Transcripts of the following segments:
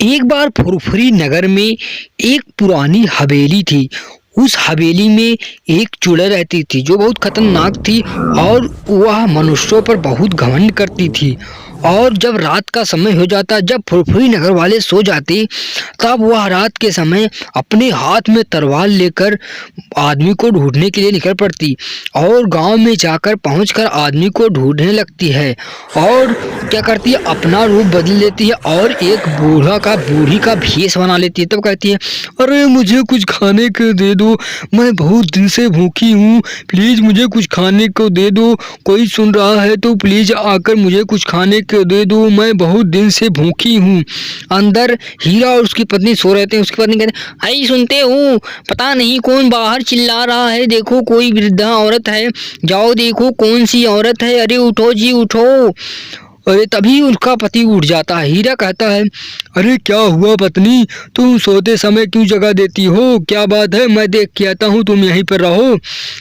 एक बार फुरफुरी नगर में एक पुरानी हवेली थी। उस हवेली में एक चुड़ैल रहती थी जो बहुत खतरनाक थी और वह मनुष्यों पर बहुत घमंड करती थी। और जब रात का समय हो जाता, जब फुरफुरी नगर वाले सो जाते, तब वह रात के समय अपने हाथ में तलवार लेकर आदमी को ढूंढने के लिए निकल पड़ती और गांव में जाकर पहुंचकर आदमी को ढूंढने लगती है। और क्या करती है, अपना रूप बदल लेती है और एक बूढ़ी का भेष बना लेती है। तब कहती है, अरे मुझे कुछ खाने को दे दो, मैं बहुत दिन से भूखी हूँ, प्लीज मुझे कुछ खाने को दे दो। कोई सुन रहा है तो प्लीज आकर मुझे कुछ खाने को दे दो, मैं बहुत दिन से भूखी हूँ। अंदर हीरा और उसकी पत्नी सो रहे थे। उसकी पत्नी कहते, आई सुनते हो, पता नहीं कौन बाहर चिल्ला रहा है, देखो कोई वृद्धा औरत है, जाओ देखो कौन सी औरत है, अरे उठो जी उठो। अरे तभी उसका पति उठ जाता है। हीरा कहता है, अरे क्या हुआ पत्नी, तुम सोते समय क्यों जगा देती हो, क्या बात है, मैं देख के आता हूँ, तुम यहीं पर रहो।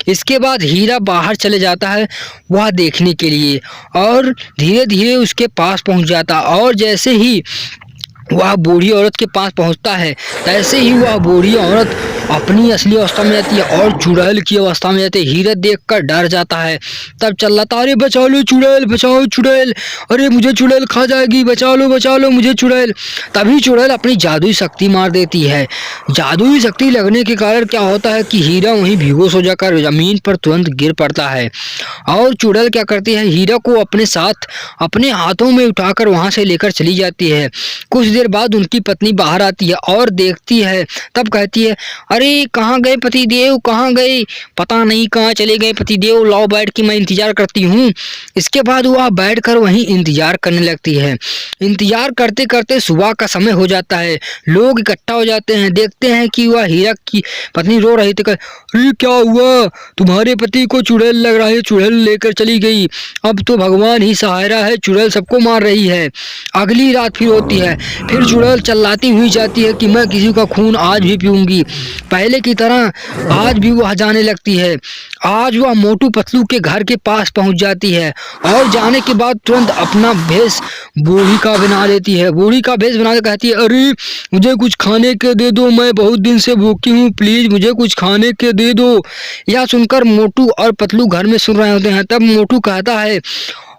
इसके बाद हीरा बाहर चले जाता है वह देखने के लिए और धीरे धीरे उसके पास पहुँच जाता। और जैसे ही वह बूढ़ी औरत के पास पहुंचता है, तैसे ही वह बूढ़ी औरत अपनी असली अवस्था में आती है और चुड़ैल की अवस्था में आती है। हीरा देखकर डर जाता है। तब चिल्लाता, अरे बचा लो चुड़ैल, बचाओ चुड़ैल, अरे मुझे चुड़ैल खा जाएगी, बचा लो मुझे चुड़ैल। तभी चुड़ैल अपनी जादुई शक्ति मार देती है। जादुई शक्ति लगने के कारण क्या होता है कि हीरा वहीं बेहोश हो जाकर जमीन पर तुरंत गिर पड़ता है। और चुड़ैल क्या करती है, हीरा को अपने साथ अपने हाथों में उठाकर वहां से लेकर चली जाती है। कुछ देर बाद उनकी पत्नी बाहर आती है और देखती है। तब कहती है, अरे कहाँ गए पतिदेव, कहाँ गए, पता नहीं कहाँ चले गए पतिदेव, लाओ बैठ के मैं इंतजार करती हूँ। इसके बाद वह बैठकर वहीं इंतजार करने लगती है। इंतजार करते करते सुबह का समय हो जाता है। लोग इकट्ठा हो जाते हैं, देखते हैं कि वह हीरा की पत्नी रो रही थी। अरे क्या हुआ, तुम्हारे पति को चुड़ैल लग रहा है, चुड़ैल लेकर चली गई, अब तो भगवान ही सहारा है, चुड़ैल सबको मार रही है। अगली रात फिर होती है, फिर चुड़ैल चिल्लाती हुई जाती है कि मैं किसी का खून आज भी पीऊंगी। पहले की तरह आज भी वह जाने लगती है। आज वह मोटू पतलू के घर के पास पहुंच जाती है और जाने के बाद तुरंत अपना भेष बूढ़ी का बना लेती है। बूढ़ी का भेष बना के कहती है, अरे मुझे कुछ खाने के दे दो, मैं बहुत दिन से भूखी हूँ, प्लीज मुझे कुछ खाने के दे दो। यह सुनकर मोटू और पतलू घर में सुन रहे होते हैं। तब मोटू कहता है,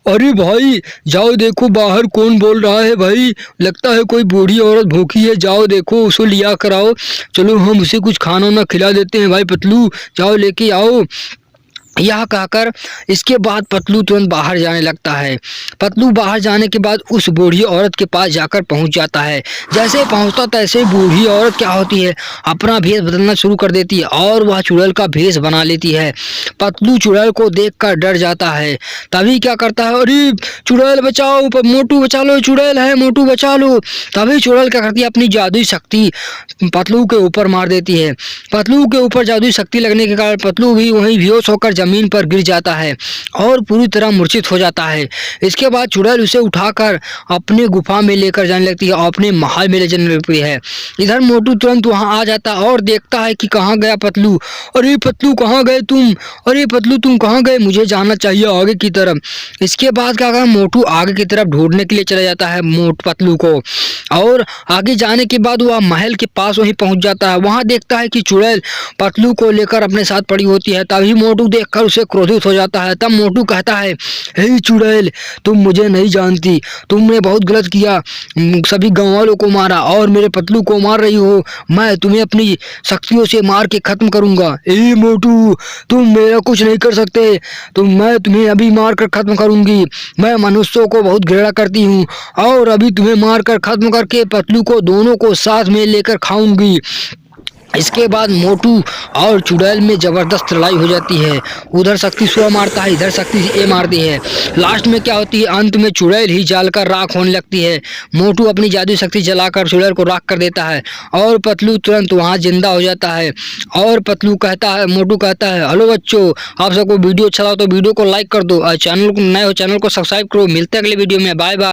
अरे भाई जाओ देखो बाहर कौन बोल रहा है, भाई लगता है कोई बूढ़ी औरत भूखी है, जाओ देखो उसे लिया कर आओ, चलो हम उसे कुछ खाना ना खिला देते हैं, भाई पतलू जाओ लेके आओ। यह कहकर इसके बाद पतलू तुरंत बाहर जाने लगता है। पतलू बाहर जाने के बाद उस बूढ़ी औरत के पास जाकर पहुंच जाता है। जैसे पहुंचता तैसे बूढ़ी औरत क्या होती है, अपना भेष बदलना शुरू कर देती है और वह चुड़ैल का भेष बना लेती है। पतलू चुड़ैल को देखकर डर जाता है। तभी क्या करता है, अरे चुड़ैल बचाओ, मोटू बचा लो, चुड़ैल है, मोटू बचा लो। तभी चुड़ैल क्या करती है, अपनी जादुई शक्ति पतलू के ऊपर मार देती है। पतलू के ऊपर जादुई शक्ति लगने के कारण पतलू भी वहीं बेहोश होकर जमीन पर गिर जाता है और पूरी तरह मूर्छित हो जाता है। इसके बाद चुड़ैल उसे उठाकर अपने गुफा में लेकर जाने लगती है और अपने महल में ले जाने लगती है। इधर मोटू तुरंत वहां आ जाता है और देखता है कि कहाँ गया पतलू। अरे पतलू कहाँ गए तुम, अरे पतलू तुम कहाँ गए, मुझे जाना चाहिए आगे की तरफ। इसके बाद क्या कहा, मोटू आगे की तरफ ढूंढने के लिए चला जाता है पतलू को। और आगे जाने के बाद वह महल के पास वहीं पहुंच जाता है। वहां देखता है कि चुड़ैल पतलू को लेकर अपने साथ पड़ी होती है। तभी मोटू देखकर उसे क्रोधित हो जाता है। तब मोटू कहता है, हे चुड़ैल, तुम मुझे नहीं जानती, तुमने बहुत गलत किया, सभी गाँव वालों को मारा और मेरे पतलू को मार रही हो, मैं तुम्हें अपनी शक्तियों से मार के खत्म करूंगा। ए मोटू, तुम मेरा कुछ नहीं कर सकते, मैं तुम्हें अभी मार कर खत्म करूंगी। मैं मनुष्यों को बहुत घृणा करती हूँ और अभी तुम्हें मार कर खत्म करके पतलू को दोनों को साथ में लेकर खाऊंगी। इसके बाद मोटू और चुड़ैल में जबरदस्त लड़ाई हो जाती है। उधर शक्ति सुआ मारता है, इधर शक्ति ए मारती है। लास्ट में क्या होती है, अंत में चुड़ैल ही जलकर राख होने लगती है। मोटू अपनी जादुई शक्ति जलाकर चुड़ैल को राख कर देता है और पतलू तुरंत वहां जिंदा हो जाता है। और मोटू कहता है, हेलो बच्चों, आप सबको वीडियो अच्छा लगा तो वीडियो को लाइक कर दो और चैनल को नए हो चैनल को सब्सक्राइब करो। मिलते हैं अगले वीडियो में, बाय बाय।